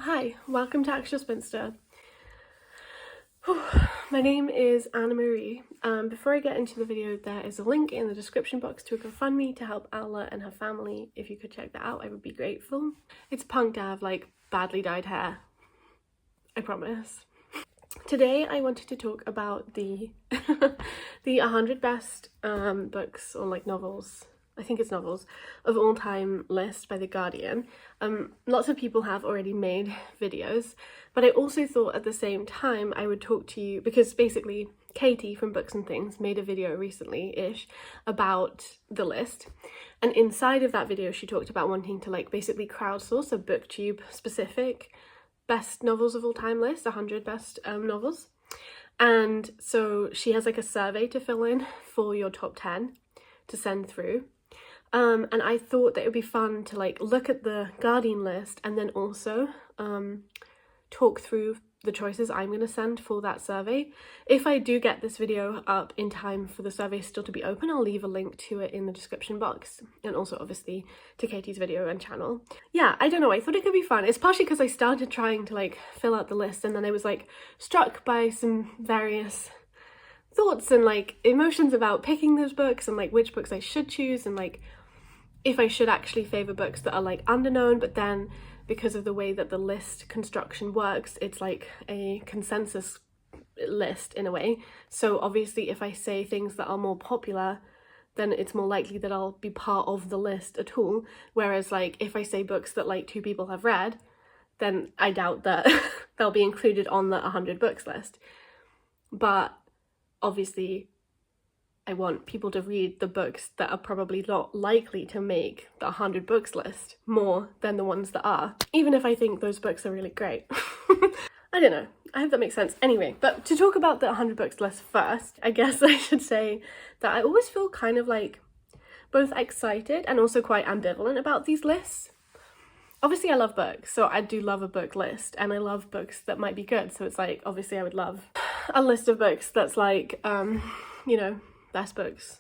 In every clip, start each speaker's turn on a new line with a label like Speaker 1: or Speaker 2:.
Speaker 1: Hi, welcome to Actual Spinster. My name is Anna Marie. Before I get into the video, there is a link in the description box to a GoFundMe to help Ella and her family. If you could check that out, I would be grateful. It's punk to have like badly dyed hair, I promise. Today I wanted to talk about the 100 best books or like novels, I think it's novels, of all time list by The Guardian. Lots of people have already made videos, but I also thought at the same time I would talk to you because basically Katie from Books and Things made a video recently-ish about the list, and inside of that video she talked about wanting to like basically crowdsource a booktube specific best novels of all time list, 100 best novels. And so she has like a survey to fill in for your top 10 to send through. And I thought that it would be fun to like look at the Guardian list and then also talk through the choices I'm going to send for that survey. If I do get this video up in time for the survey still to be open, I'll leave a link to it in the description box, and also obviously to Katie's video and channel. Yeah, I don't know, I thought it could be fun. It's partially because I started trying to like fill out the list and then I was like struck by some various thoughts and like emotions about picking those books and like which books I should choose and like if I should actually favour books that are like underknown, but then because of the way that the list construction works, it's like a consensus list in a way. So obviously if I say things that are more popular, then it's more likely that I'll be part of the list at all. Whereas like if I say books that like 2 people have read, then I doubt that they'll be included on the 100 books list. But obviously I want people to read the books that are probably not likely to make the 100 books list more than the ones that are, even if I think those books are really great. I don't know, I hope that makes sense. Anyway, but to talk about the 100 books list first, I guess I should say that I always feel kind of like both excited and also quite ambivalent about these lists. Obviously I love books, so I do love a book list, and I love books that might be good, so it's like obviously I would love a list of books that's like you know, best books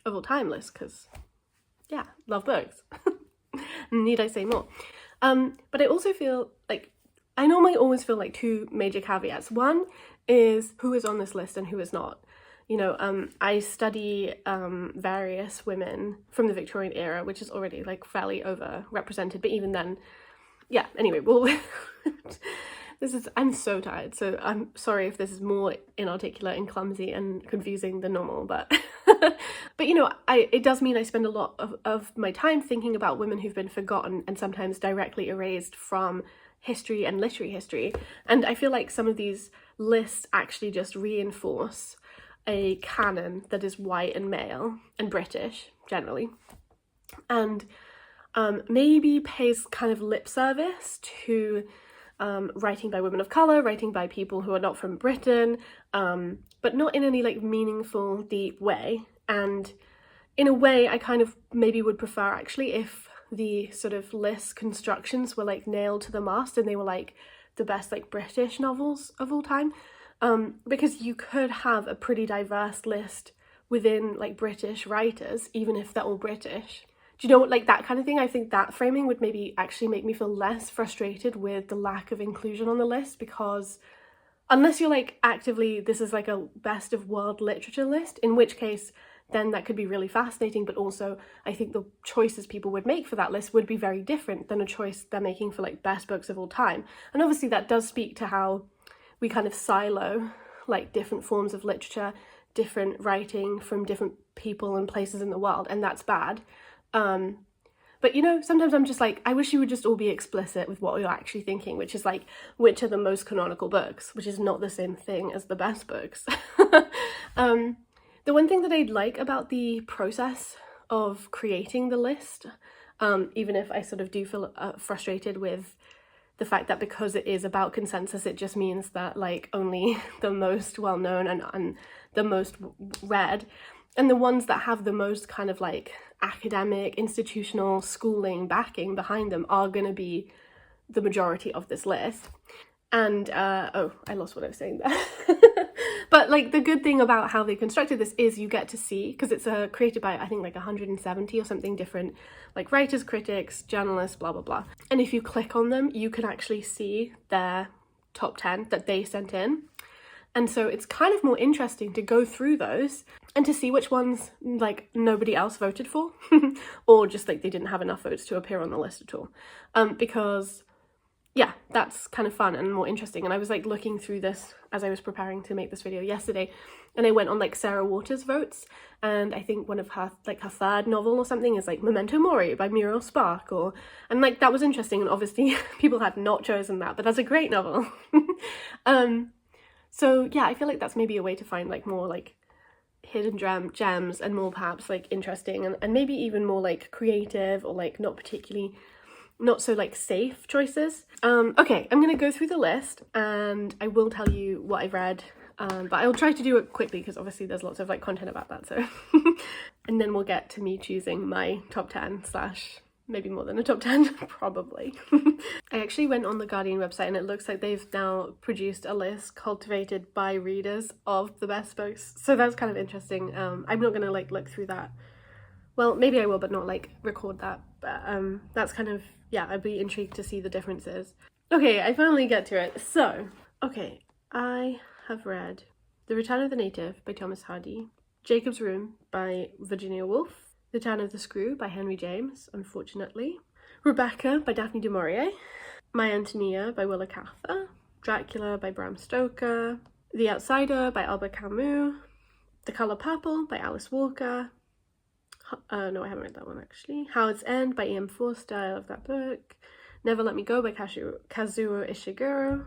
Speaker 1: of all time list, because yeah, love books. Need I say more? But I also feel like I normally always feel like 2 major caveats. One is who is on this list and who is not. You know, I study various women from the Victorian era, which is already like fairly overrepresented, but even then, yeah, anyway, well, I'm so tired, so I'm sorry if this is more inarticulate and clumsy and confusing than normal, but but you know, it does mean I spend a lot of my time thinking about women who've been forgotten and sometimes directly erased from history and literary history, and I feel like some of these lists actually just reinforce a canon that is white and male and British generally, and maybe pays kind of lip service to writing by women of colour, writing by people who are not from Britain, but not in any like meaningful, deep way. And in a way I kind of maybe would prefer actually if the sort of list constructions were like nailed to the mast and they were like the best like British novels of all time, because you could have a pretty diverse list within like British writers even if they're all British. Do you know what, like that kind of thing? I think that framing would maybe actually make me feel less frustrated with the lack of inclusion on the list, because unless you're like actively, this is like a best of world literature list, in which case then that could be really fascinating, but also I think the choices people would make for that list would be very different than a choice they're making for like best books of all time. And obviously that does speak to how we kind of silo like different forms of literature, different writing from different people and places in the world, and that's bad. But you know, sometimes I'm just like, I wish you would just all be explicit with what you're actually thinking, which is like, which are the most canonical books, which is not the same thing as the best books. The one thing that I like about the process of creating the list, even if I sort of do feel frustrated with the fact that because it is about consensus, it just means that like only the most well-known and the most read and the ones that have the most kind of like academic, institutional, schooling backing behind them are going to be the majority of this list. And oh, I lost what I was saying there. But like the good thing about how they constructed this is you get to see, because it's created by I think like 170 or something different like writers, critics, journalists, blah blah blah, and if you click on them you can actually see their top 10 that they sent in. And so it's kind of more interesting to go through those and to see which ones like nobody else voted for or just like they didn't have enough votes to appear on the list at all. Because yeah, that's kind of fun and more interesting. And I was like looking through this as I was preparing to make this video yesterday, and I went on like Sarah Waters' votes, and I think one of her like her third novel or something is like Memento Mori by Muriel Spark, and like that was interesting, and obviously people had not chosen that, but that's a great novel. So yeah, I feel like that's maybe a way to find like more like hidden gems and more perhaps like interesting and maybe even more like creative or like not so like safe choices. Okay, I'm gonna go through the list and I will tell you what I've read, but I'll try to do it quickly because obviously there's lots of like content about that, so and then we'll get to me choosing my top 10 slash maybe more than a top 10 probably. I actually went on the Guardian website and it looks like they've now produced a list cultivated by readers of the best books, so that's kind of interesting. I'm not gonna like look through that, well maybe I will, but not like record that, but that's kind of, yeah, I'd be intrigued to see the differences. Okay, I finally get to it. So okay, I have read The Return of the Native by Thomas Hardy, Jacob's Room by Virginia Woolf, The Town of the Screw by Henry James, unfortunately, Rebecca by Daphne du Maurier, My Antonia by Willa Cather, Dracula by Bram Stoker, The Outsider by Albert Camus, The Colour Purple by Alice Walker, no, I haven't read that one actually, Howard's End by E.M. Forster, I love that book, Never Let Me Go by Kazuo Ishiguro,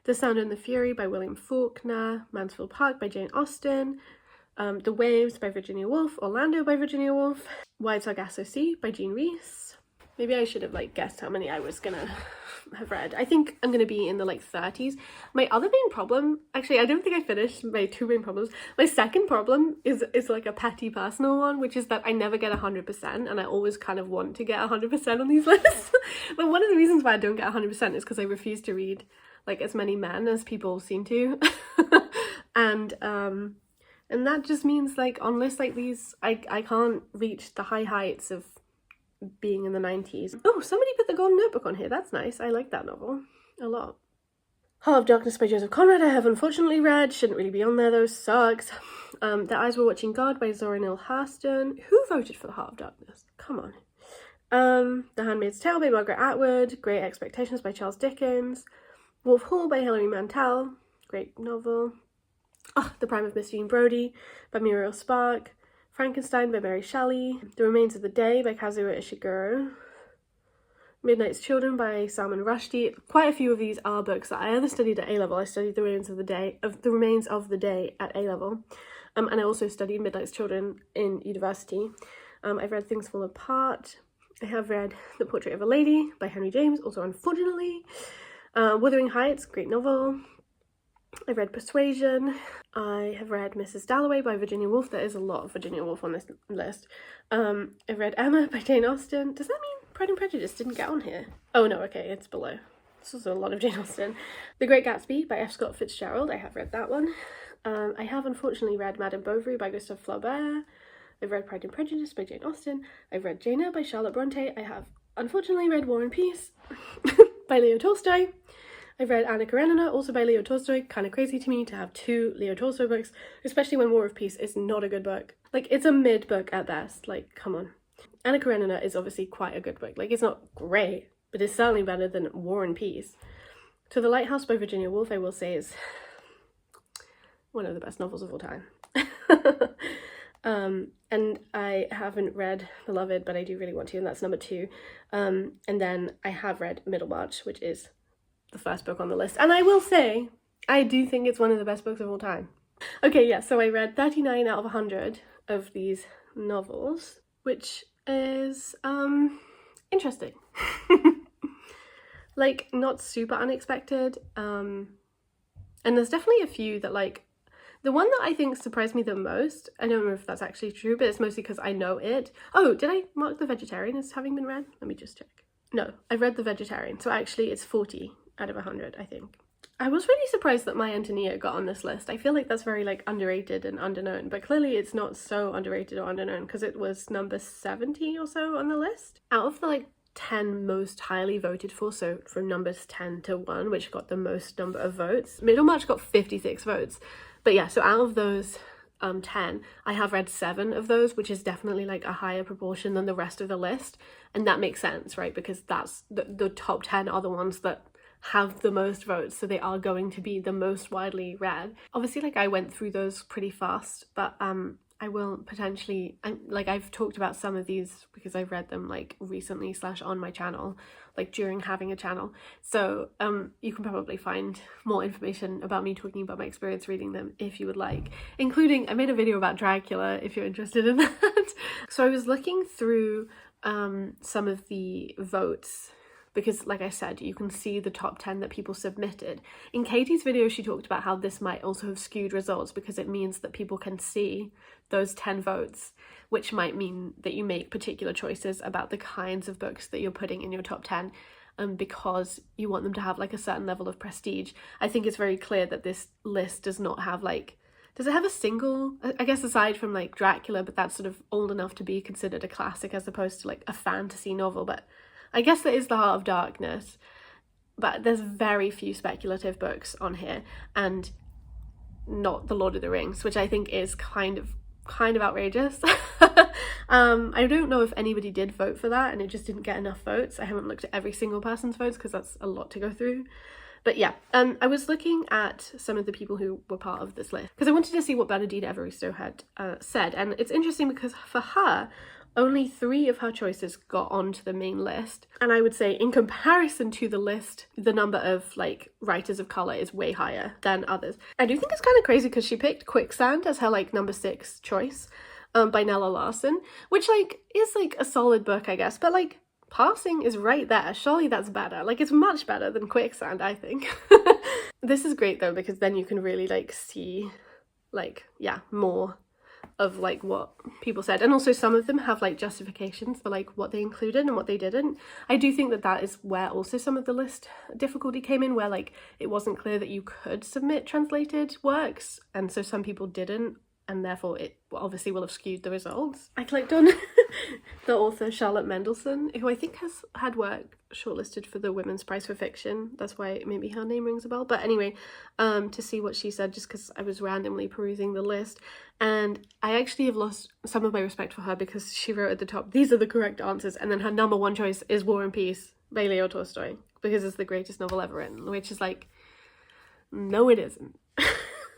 Speaker 1: The Sound and the Fury by William Faulkner, Mansfield Park by Jane Austen, The Waves by Virginia Woolf, Orlando by Virginia Woolf, Wide Sargasso Sea by Jean Rhys. Maybe I should have like guessed how many I was gonna have read. I think I'm gonna be in the like 30s. My other main problem, actually I don't think I finished my two main problems. My second problem is like a petty personal one, which is that I never get 100% and I always kind of want to get 100% on these lists. But one of the reasons why I don't get 100% is because I refuse to read like as many men as people seem to. And that just means like on lists like these I can't reach the high heights of being in the 90s. Oh, somebody put The Golden Notebook on here, that's nice. I like that novel a lot. Heart of Darkness by Joseph Conrad I have unfortunately read, shouldn't really be on there though, sucks. The Eyes Were Watching God by Zora Neale Hurston. Who voted for The Heart of Darkness? Come on. The Handmaid's Tale by Margaret Atwood, Great Expectations by Charles Dickens, Wolf Hall by Hilary Mantel, great novel. The Prime of Miss Jean Brodie by Muriel Spark, Frankenstein by Mary Shelley, The Remains of the Day by Kazuo Ishiguro, Midnight's Children by Salman Rushdie. Quite a few of these are books that I either studied at A-level. I studied The Remains of the Day at A-level, and I also studied Midnight's Children in university. I've read Things Fall Apart. I have read The Portrait of a Lady by Henry James, also unfortunately. Wuthering Heights, great novel. I've read Persuasion. I have read Mrs. Dalloway by Virginia Woolf. There is a lot of Virginia Woolf on this list. I've read Emma by Jane Austen. Does that mean Pride and Prejudice didn't get on here? Oh no, okay, it's below. This is a lot of Jane Austen. The Great Gatsby by F. Scott Fitzgerald. I have read that one. I have unfortunately read Madame Bovary by Gustave Flaubert. I've read Pride and Prejudice by Jane Austen. I've read Jane Eyre by Charlotte Bronte. I have unfortunately read War and Peace by Leo Tolstoy. I've read Anna Karenina, also by Leo Tolstoy. Kind of crazy to me to have two Leo Tolstoy books, especially when War of Peace is not a good book. Like, it's a mid book at best, like, come on. Anna Karenina is obviously quite a good book. Like, it's not great, but it's certainly better than War and Peace. To the Lighthouse by Virginia Woolf, I will say, is one of the best novels of all time. And I haven't read Beloved, but I do really want to, and that's number 2. And then I have read Middlemarch, which is the first book on the list, and I will say I do think it's one of the best books of all time. Okay, yeah, so I read 39 out of 100 of these novels, which is interesting. Like, not super unexpected, and there's definitely a few that, like, the one that I think surprised me the most, I don't know if that's actually true, but it's mostly because I know it. Oh, did I mark The Vegetarian as having been read? Let me just check. No, I've read The Vegetarian, so actually it's 40 out of 100, I think. I was really surprised that My Antonia got on this list. I feel like that's very like underrated and underknown, but clearly it's not so underrated or underknown because it was number 70 or so on the list. Out of the like 10 most highly voted for, so from numbers 10 to 1, which got the most number of votes, Middlemarch got 56 votes. But yeah, so out of those 10, I have read 7 of those, which is definitely like a higher proportion than the rest of the list, and that makes sense, right? Because that's the top 10 are the ones that have the most votes, so they are going to be the most widely read. Obviously, like, I went through those pretty fast, but I will potentially, I've talked about some of these because I've read them like recently / on my channel, like during having a channel, so you can probably find more information about me talking about my experience reading them if you would like, including I made a video about Dracula if you're interested in that. So I was looking through some of the votes because, like I said, you can see the top 10 that people submitted. In Katie's video, she talked about how this might also have skewed results because it means that people can see those 10 votes, which might mean that you make particular choices about the kinds of books that you're putting in your top 10 because you want them to have like a certain level of prestige. I think it's very clear that this list does not have like, does it have a single, I guess aside from like Dracula, but that's sort of old enough to be considered a classic as opposed to like a fantasy novel, but I guess there is The Heart of Darkness, but there's very few speculative books on here, and not The Lord of the Rings, which I think is kind of outrageous. I don't know if anybody did vote for that and it just didn't get enough votes. I haven't looked at every single person's votes because that's a lot to go through. But yeah, I was looking at some of the people who were part of this list because I wanted to see what Bernardina Evaristo had said, and it's interesting because for her, only 3 of her choices got onto the main list, and I would say in comparison to the list, the number of like writers of colour is way higher than others. I do think it's kind of crazy because she picked Quicksand as her like number 6 choice by Nella Larsen, which like is like a solid book, I guess, but like Passing is right there. Surely that's better. Like, it's much better than Quicksand, I think. This is great though because then you can really like see like, yeah, more of like what people said, and also some of them have like justifications for like what they included and what they didn't. I do think that that is where also some of the list difficulty came in, where like it wasn't clear that you could submit translated works, and so some people didn't, and therefore it obviously will have skewed the results. I clicked on the author Charlotte Mendelsohn, who I think has had work shortlisted for the Women's Prize for Fiction. That's why maybe her name rings a bell. But anyway, to see what she said, just because I was randomly perusing the list, and I actually have lost some of my respect for her because she wrote at the top, "These are the correct answers," and then her number 1 choice is War and Peace by Leo Tolstoy because it's the greatest novel ever written, which is like, no it isn't.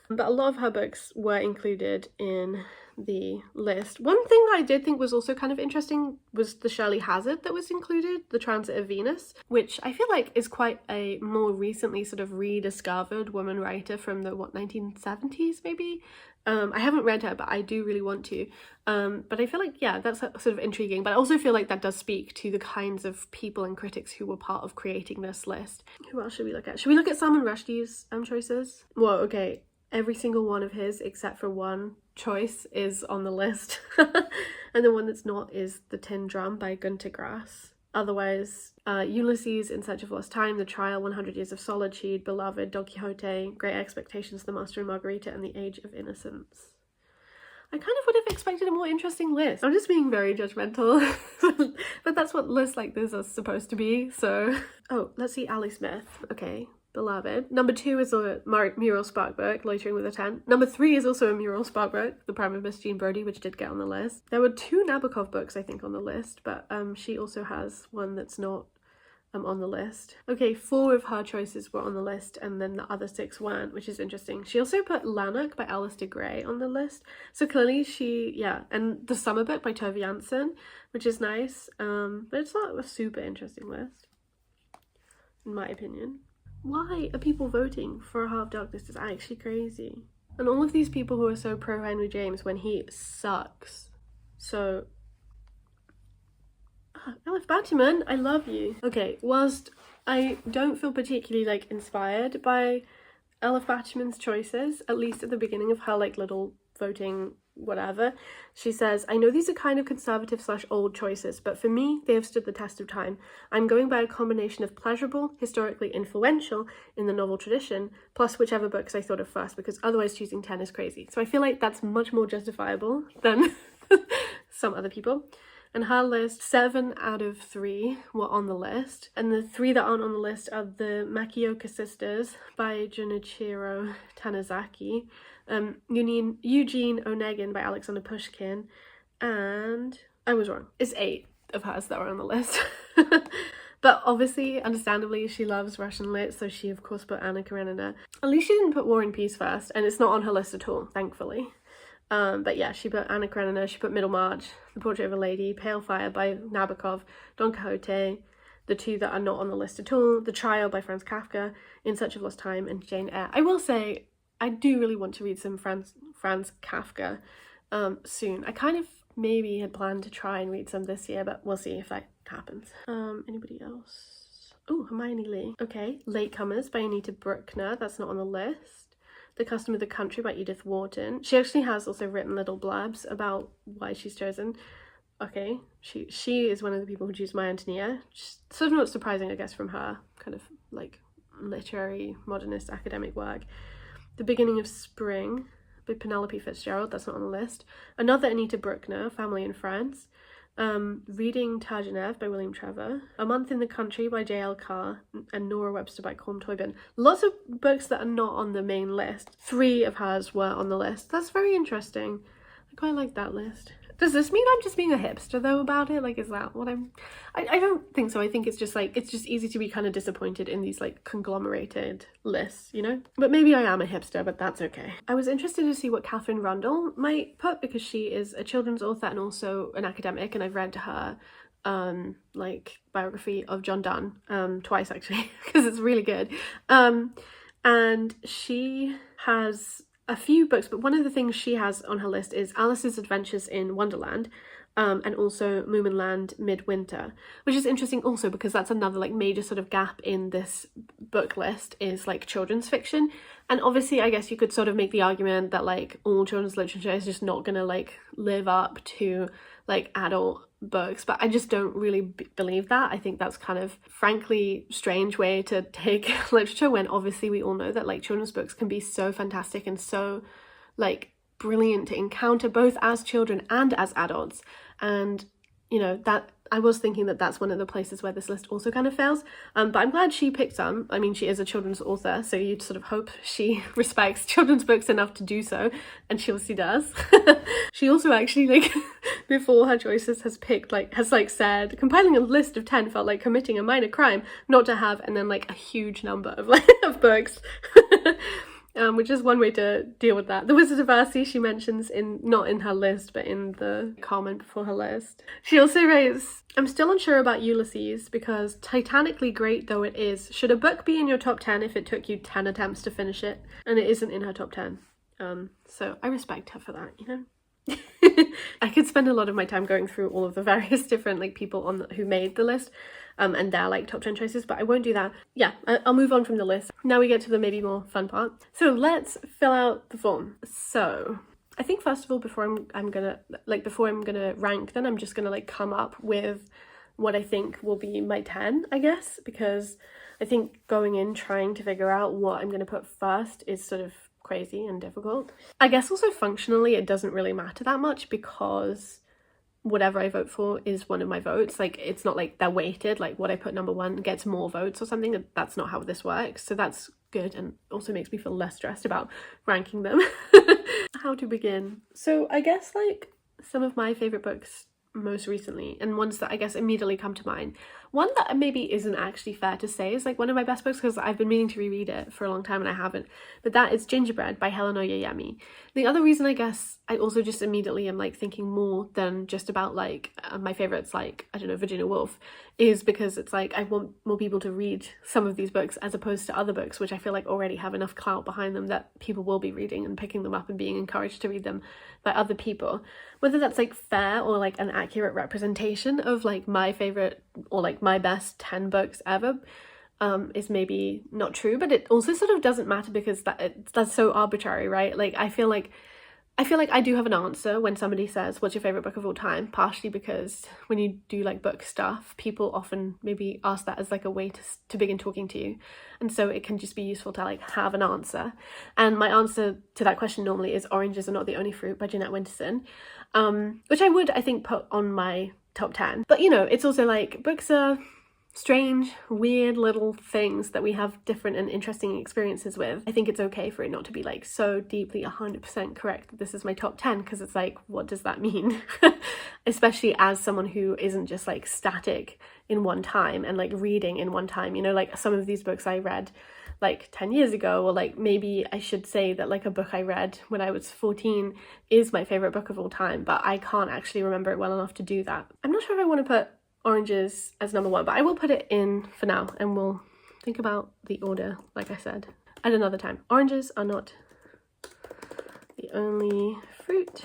Speaker 1: But a lot of her books were included in the list. One thing that I did think was also kind of interesting was the Shirley Hazard that was included, The Transit of Venus, which I feel like is quite a more recently sort of rediscovered woman writer from the 1970s maybe. I haven't read her, but I do really want to. But I feel like, yeah, that's sort of intriguing, but I also feel like that does speak to the kinds of people and critics who were part of creating this list. Who else should we look at? Should we look at Salman Rushdie's choices? Well, okay. Every single one of his, except for one choice, is on the list. And the one that's not is The Tin Drum by Gunter Grass. Otherwise, Ulysses, In Search of Lost Time, The Trial, 100 Years of Solitude, Beloved, Don Quixote, Great Expectations, The Master and Margarita, and The Age of Innocence. I kind of would have expected a more interesting list. I'm just being very judgmental, but that's what lists like this are supposed to be, so... Oh, let's see Ali Smith. Okay. Beloved. Number 2 is a mural spark book, Loitering with a Tent. Number 3 is also a mural spark book, The Prime of Miss Jean Brodie, which did get on the list. There were 2 Nabokov books, I think, on the list, but she also has one that's not on the list. Okay, 4 of her choices were on the list, and then the other 6 weren't, which is interesting. She also put Lanark by Alistair Gray on the list, so clearly she, yeah, and The Summer Book by Tove Jansson, which is nice, but it's not a super interesting list, in my opinion. Why are people voting for A Heart of Darkness? It's actually crazy. And all of these people who are so pro Henry James when he sucks. So, Elif Batuman, I love you. Okay, whilst I don't feel particularly like inspired by Elif Batuman's choices, at least at the beginning of her like little voting whatever. She says, I know these are kind of conservative / old choices, but for me, they have stood the test of time. I'm going by a combination of pleasurable, historically influential in the novel tradition, plus whichever books I thought of first, because otherwise choosing 10 is crazy. So I feel like that's much more justifiable than some other people. And her list, 7 out of 3 were on the list. And the 3 that aren't on the list are the Makioka Sisters by Junichiro Tanizaki, Eugene Onegin by Alexander Pushkin, and I was wrong. It's 8 of hers that were on the list. But obviously, understandably, she loves Russian lit, so she of course put Anna Karenina. At least she didn't put War and Peace first, and it's not on her list at all, thankfully. But yeah, she put Anna Karenina, she put Middlemarch, The Portrait of a Lady, Pale Fire by Nabokov, Don Quixote, the 2 that are not on the list at all, The Trial by Franz Kafka, In Search of Lost Time, and Jane Eyre. I will say, I do really want to read some Franz Kafka soon. I kind of maybe had planned to try and read some this year, but we'll see if that happens. Anybody else? Oh, Hermione Lee. Okay, Latecomers by Anita Bruckner, that's not on the list. The Custom of the Country by Edith Wharton. She actually has also written little blurbs about why she's chosen. Okay, she is one of the people who choose My Antonia. Sort of not surprising, I guess, from her kind of like literary modernist academic work. The Beginning of Spring by Penelope Fitzgerald, that's not on the list. Another Anita Bruckner, Family and Friends. Reading Turgenev by William Trevor. A Month in the Country by J.L. Carr, and Nora Webster by Colm Toybin. Lots of books that are not on the main list. 3 of hers were on the list. That's very interesting. I quite like that list. Does this mean I'm just being a hipster though about it? Like, is that what I don't think so. I think it's just like, it's just easy to be kind of disappointed in these like conglomerated lists, you know? But maybe I am a hipster, but that's okay. I was interested to see what Catherine Rundle might put, because she is a children's author and also an academic, and I've read her like biography of John Donne twice actually, because it's really good. And she has a few books, but one of the things she has on her list is Alice's Adventures in Wonderland, and also Moominland Midwinter, which is interesting also because that's another like major sort of gap in this book list, is like children's fiction. And obviously I guess you could sort of make the argument that like all children's literature is just not gonna like live up to like adult books, but I just don't really believe that. I think that's kind of frankly strange way to take literature, when obviously we all know that like children's books can be so fantastic and so like brilliant to encounter both as children and as adults. And you know, that I was thinking that that's one of the places where this list also kind of fails, but I'm glad she picked some. I mean, she is a children's author, so you'd sort of hope she respects children's books enough to do so, and she obviously does. She also actually, like, before her choices has said, compiling a list of 10 felt like committing a minor crime not to have, and then like a huge number of like of books. Which is one way to deal with that. The Wizard of Earthsea she mentions not in her list, but in the comment before her list. She also writes, I'm still unsure about Ulysses, because titanically great though it is, should a book be in your top 10 if it took you 10 attempts to finish it? And it isn't in her top 10. So I respect her for that, you know? I could spend a lot of my time going through all of the various different like people who made the list and their like top 10 choices, but I won't do that. Yeah, I'll move on from the list. Now we get to the maybe more fun part. So let's fill out the form. So I think first of all, before I'm gonna rank them, I'm just gonna like come up with what I think will be my 10, I guess, because I think going in trying to figure out what I'm gonna put first is sort of crazy and difficult. I guess also functionally it doesn't really matter that much, because whatever I vote for is one of my votes. Like, it's not like they're weighted, like what I put number 1 gets more votes or something. That's not how this works, so that's good, and also makes me feel less stressed about ranking them. How to begin? So I guess like some of my favorite books most recently, and ones that I guess immediately come to mind. One that maybe isn't actually fair to say is like one of my best books, because I've been meaning to reread it for a long time and I haven't, but that is Gingerbread by Helen Oyeyemi. The other reason I guess I also just immediately am like thinking more than just about like my favorites, like, I don't know, Virginia Woolf, is because it's like I want more people to read some of these books as opposed to other books which I feel like already have enough clout behind them that people will be reading and picking them up and being encouraged to read them by other people. Whether that's like fair or like an accurate representation of like my favorite or like my best 10 books ever is maybe not true, but it also sort of doesn't matter, because that's so arbitrary, right? Like, I feel like I feel like I do have an answer when somebody says, what's your favourite book of all time? Partially because when you do like book stuff, people often maybe ask that as like a way to begin talking to you. And so it can just be useful to like have an answer. And my answer to that question normally is Oranges Are Not the Only Fruit by Jeanette Winterson, which I would, I think, put on my top 10. But you know, it's also like books are strange, weird little things that we have different and interesting experiences with. I think it's okay for it not to be like so deeply 100% correct that this is my top 10, because it's like, what does that mean? Especially as someone who isn't just like static in one time and like reading in one time, you know, like some of these books I read like 10 years ago, or like maybe I should say that like a book I read when I was 14 is my favorite book of all time, but I can't actually remember it well enough to do that. I'm not sure if I want to put Oranges as number 1, but I will put it in for now and we'll think about the order, like I said, at another time. Oranges Are Not the Only Fruit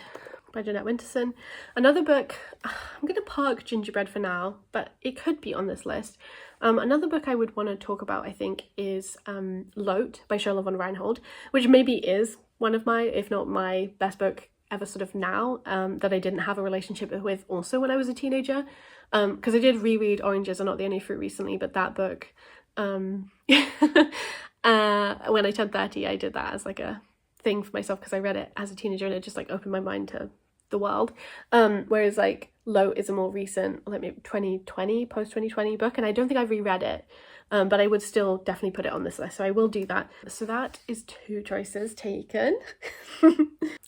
Speaker 1: by Jeanette Winterson. Another book, I'm going to park Gingerbread for now, but it could be on this list. Another book I would want to talk about, I think, is Lotr by Charlotte von Reinhold, which maybe is one of my, if not my, best book ever sort of now, that I didn't have a relationship with also when I was a teenager. Because I did reread Oranges Are Not the Only Fruit recently, but that book, when I turned 30, I did that as like a thing for myself because I read it as a teenager and it just like opened my mind to the world. Whereas like Lotr is a more recent, like maybe 2020, post-2020 book, and I don't think I've reread it, but I would still definitely put it on this list, so I will do that. So that is 2 choices taken.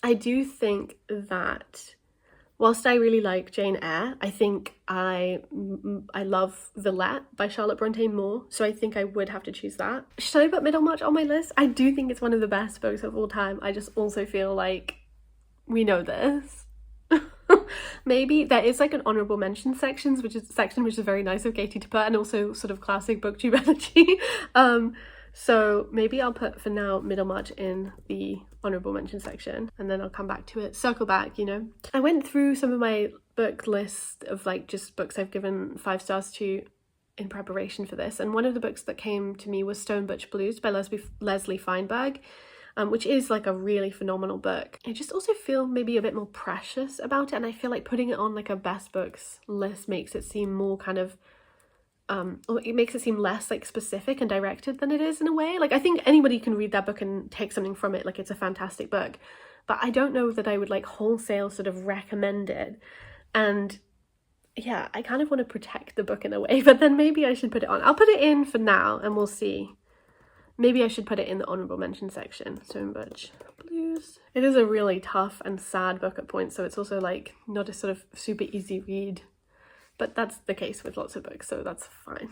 Speaker 1: I do think that whilst I really like Jane Eyre, I think I love Villette by Charlotte Bronte more, so I think I would have to choose that. Should I put Middlemarch on my list? I do think it's one of the best books of all time. I just also feel like we know this. Maybe there is like an honourable mention section, which is very nice of Katie to put, and also sort of classic booktube energy. So maybe I'll put for now Middlemarch in the honourable mention section, and then I'll come back to it, circle back, you know. I went through some of my book list of like just books I've given 5 stars to in preparation for this, and one of the books that came to me was Stone Butch Blues by Leslie Feinberg, which is like a really phenomenal book. I just also feel maybe a bit more precious about it, and I feel like putting it on like a best books list makes it seem more kind of or it makes it seem less like specific and directed than it is in a way. Like I think anybody can read that book and take something from it, like it's a fantastic book, but I don't know that I would like wholesale sort of recommend it. And yeah, I kind of want to protect the book in a way, but then maybe I should put it on. I'll put it in for now and we'll see. Maybe I should put it in the honourable mention section. Stone Butch Blues. It is a really tough and sad book at points, so it's also like not a sort of super easy read. But that's the case with lots of books, so that's fine.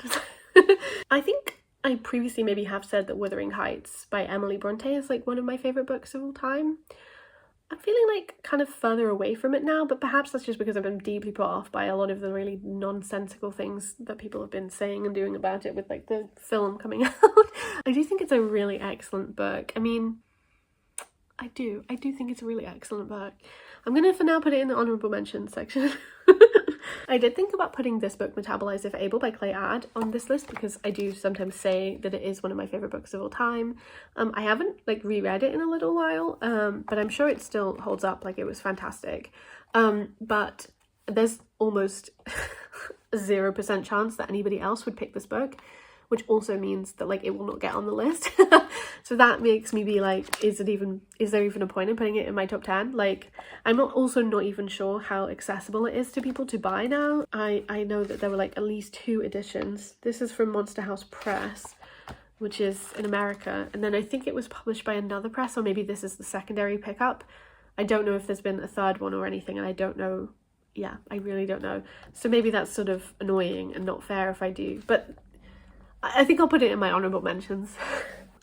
Speaker 1: I think I previously maybe have said that Wuthering Heights by Emily Bronte is like one of my favourite books of all time. I'm feeling like kind of further away from it now, but perhaps that's just because I've been deeply put off by a lot of the really nonsensical things that people have been saying and doing about it with like the film coming out. I do think it's a really excellent book. I mean, I do think it's a really excellent book. I'm gonna for now put it in the honourable mention section. I did think about putting this book, Metabolize If Able by Clay Add, on this list because I do sometimes say that it is one of my favourite books of all time. I haven't like reread it in a little while, but I'm sure it still holds up, like it was fantastic. But there's almost 0% chance that anybody else would pick this book, which also means that like it will not get on the list. So that makes me be like, is there even a point in putting it in my top 10? Like, I'm also not even sure how accessible it is to people to buy now. I know that there were like at least 2 editions. This is from Monster House Press, which is in America, and then I think it was published by another press, or maybe this is the secondary pickup. I don't know if there's been a third one or anything, and I don't know. Yeah, I really don't know. So maybe that's sort of annoying and not fair if I do, but I think I'll put it in my honourable mentions.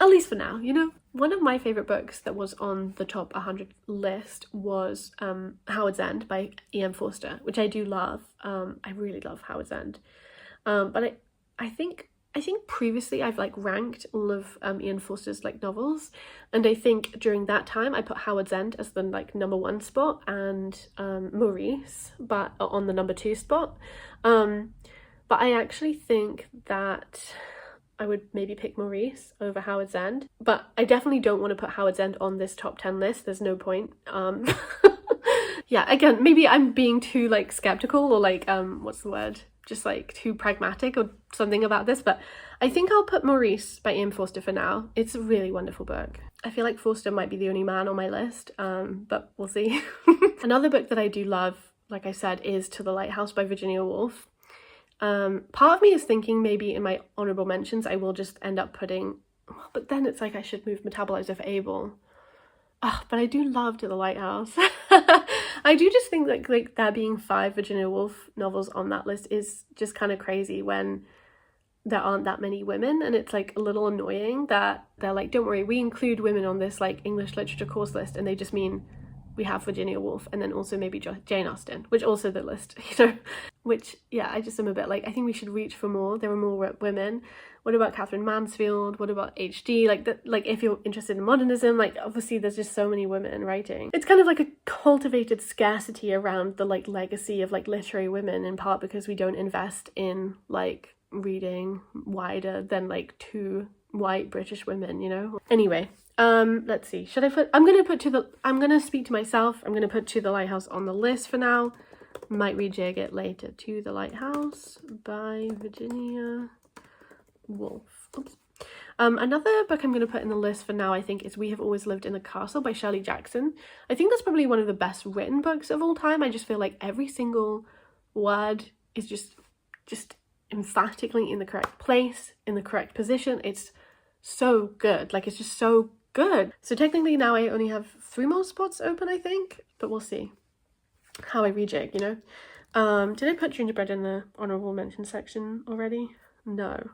Speaker 1: At least for now, you know. One of my favourite books that was on the top 100 list was Howard's End by E.M. Forster, which I do love. I really love Howard's End. But I think previously I've like ranked all of Ian Forster's like novels, and I think during that time I put Howard's End as the like number 1 spot, and Maurice but on the number 2 spot. But I actually think that I would maybe pick Maurice over Howard's End. But I definitely don't want to put Howard's End on this top 10 list. There's no point. Yeah, again, maybe I'm being too like skeptical or like what's the word? Just like too pragmatic or something about this, but I think I'll put Maurice by Ian Forster for now. It's a really wonderful book. I feel like Forster might be the only man on my list, but we'll see. Another book that I do love, like I said, is To the Lighthouse by Virginia Woolf. Part of me is thinking maybe in my honourable mentions I will just end up putting, but then it's like I should move Metabolizer for Abel. But I do love To the Lighthouse. I do just think that like there being 5 Virginia Woolf novels on that list is just kind of crazy when there aren't that many women, and it's like a little annoying that they're like, don't worry, we include women on this like English literature course list, and they just mean we have Virginia Woolf and then also maybe Jane Austen, which also the list, you know, which, yeah, I just am a bit like, I think we should reach for more. There are more women. What about Catherine Mansfield? What about HD? Like if you're interested in modernism, like obviously there's just so many women writing. It's kind of like a cultivated scarcity around the like legacy of like literary women, in part because we don't invest in like reading wider than like 2 white British women, you know? Anyway, let's see. Should I put, I'm gonna speak to myself. I'm gonna put To the Lighthouse on the list for now. Might rejig it later. To the Lighthouse by Virginia Woolf. Oops. Another book I'm going to put in the list for now, I think, is We Have Always Lived in the Castle by Shirley Jackson. I think that's probably one of the best written books of all time. I just feel like every single word is just emphatically in the correct place, in the correct position. It's so good. Like, it's just so good. So technically now I only have 3 more spots open, I think, but we'll see how I rejig, you know. Did I put Gingerbread in the honourable mention section already? No.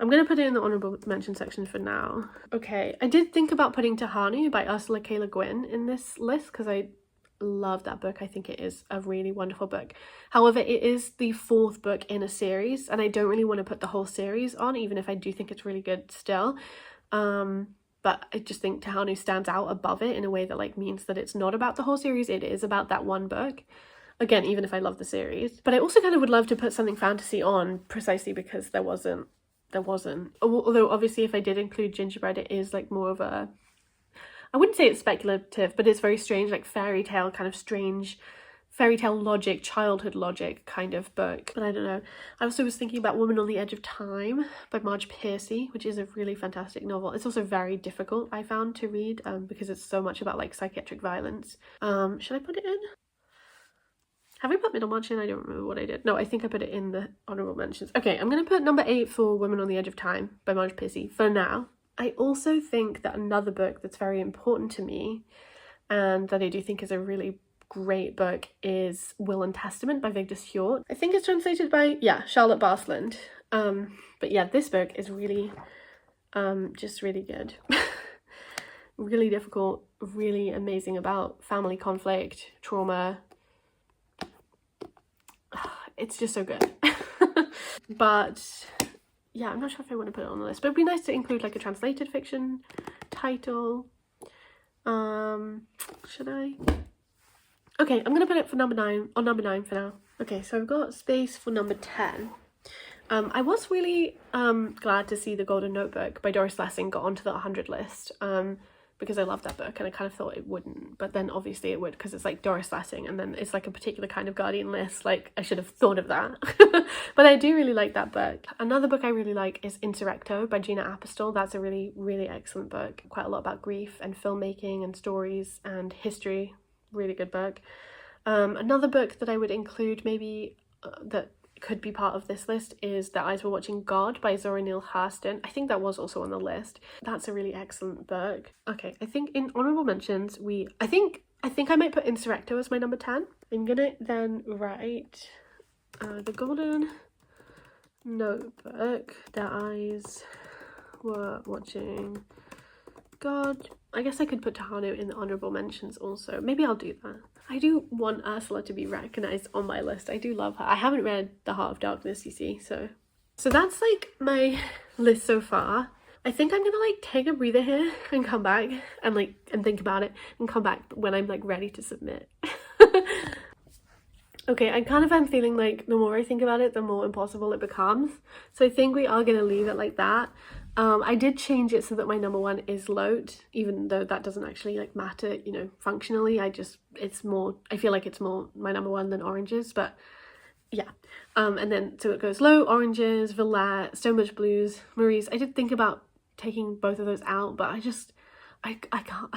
Speaker 1: I'm going to put it in the honourable mention section for now. Okay, I did think about putting Tahani by Ursula K. Le Guin in this list because I love that book. I think it is a really wonderful book. However, it is the 4th book in a series, and I don't really want to put the whole series on, even if I do think it's really good still. But I just think Tahani stands out above it in a way that like means that it's not about the whole series, it is about that one book. Again, even if I love the series. But I also kind of would love to put something fantasy on precisely because there wasn't. Although obviously if I did include Gingerbread, it is like more of a, I wouldn't say it's speculative, but it's very strange, like fairy tale, kind of strange fairy tale logic, childhood logic kind of book. But I don't know. I also was thinking about Woman on the Edge of Time by Marge Piercy, which is a really fantastic novel. It's also very difficult, I found, to read because it's so much about like psychiatric violence. Should I put it in? Have I put Middlemarch in? I don't remember what I did. No, I think I put it in the honourable mentions. Okay, I'm going to put number 8 for Women on the Edge of Time by Marge Piercy for now. I also think that another book that's very important to me and that I do think is a really great book is Will and Testament by Vigdis Hjorth. I think it's translated by, Charlotte Barsland. But yeah, this book is really, just really good. Really difficult, really amazing about family conflict, trauma. It's just so good. But yeah, I'm not sure if I want to put it on the list, but it'd be nice to include like a translated fiction title. Should I? Okay, I'm gonna put it for number 9 for now. Okay, so I've got space for number 10. I was really glad to see The Golden Notebook by Doris Lessing got onto the 100 list. Because I love that book and I kind of thought it wouldn't, but then obviously it would because it's like Doris Lessing and then it's like a particular kind of Guardian list. Like I should have thought of that. But I do really like that book. Another book I really like is Insurrecto by Gina Apostol. That's a really, really excellent book. Quite a lot about grief and filmmaking and stories and history. Really good book. Another book that I would include maybe that could be part of this list is Their Eyes Were Watching God by Zora Neale Hurston. I think that was also on the list. That's a really excellent book. Okay, I think in honourable mentions I think I might put Insurrecto as my number 10. I'm gonna then write The Golden Notebook, Their Eyes Were Watching God. I guess I could put Tahano in the honourable mentions also. Maybe I'll do that. I do want Ursula to be recognised on my list. I do love her. I haven't read The Heart of Darkness, you see, so that's like my list so far. I think I'm gonna like take a breather here and come back and think about it and come back when I'm like ready to submit. Okay, I kind of am feeling like the more I think about it, the more impossible it becomes. So I think we are going to leave it like that. I did change it so that my number one is lotr, even though that doesn't actually like matter, you know, functionally. It's more, I feel like it's more my number one than oranges, but yeah. And then, so it goes low, oranges, violet, so much blues, maries. I did think about taking both of those out, but I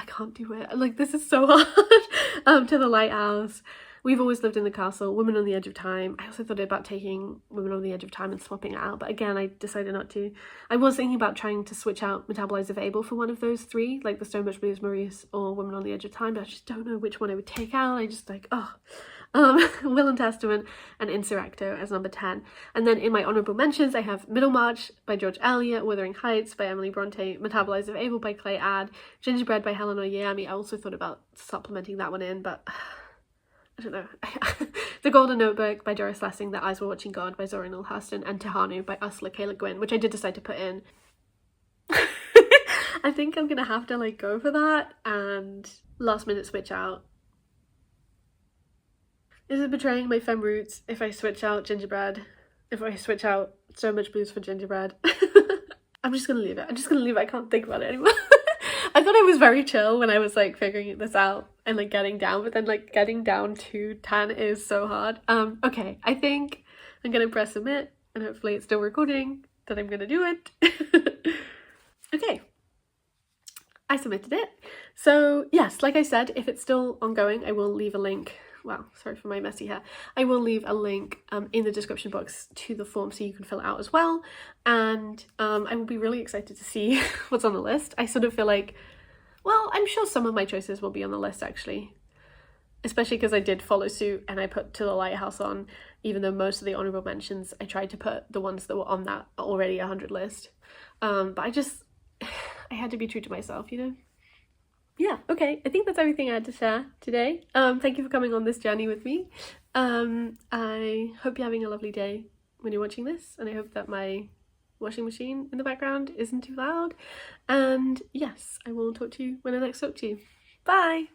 Speaker 1: can't do it. Like, this is so hard. To the lighthouse. We've always lived in the castle, women on the edge of time. I also thought about taking women on the edge of time and swapping it out, but again, I decided not to. I was thinking about trying to switch out metabolize of Abel for one of those three, like the so much blues, maries, or women on the edge of time, but I just don't know which one I would take out. I just like, oh. Will and Testament and Insurrecto as number 10. And then in my honourable mentions, I have Middlemarch by George Eliot, Wuthering Heights by Emily Bronte, Metabolize of Abel by Clay Add, Gingerbread by Helen Oyeyemi. I also thought about supplementing that one in, but I don't know. The Golden Notebook by Doris Lessing, The Eyes Were Watching God by Zora Neale Hurston, and Tehanu by Ursula K. Le Guin, which I did decide to put in. I think I'm gonna have to like go for that and last minute switch out. Is it betraying my femme roots if I switch out Gingerbread? If I switch out So Much Blues for Gingerbread? I'm just gonna leave it. I can't think about it anymore. I thought I was very chill when I was like figuring this out and like getting down, but then like getting down to 10 is so hard. Okay, I think I'm gonna press submit and hopefully it's still recording that I'm gonna do it. Okay, I submitted it. So yes, like I said, if it's still ongoing, I will leave a link. Wow, sorry for my messy hair. I will leave a link in the description box to the form so you can fill it out as well. And I will be really excited to see what's on the list. I sort of feel like, well, I'm sure some of my choices will be on the list actually. Especially because I did follow suit and I put To the Lighthouse on, even though most of the honourable mentions, I tried to put the ones that were on that already 100 list. But I had to be true to myself, you know? Yeah, okay, I think that's everything I had to share today. Thank you for coming on this journey with me. I hope you're having a lovely day when you're watching this, and I hope that my washing machine in the background isn't too loud. And yes, I will talk to you when I next talk to you. Bye!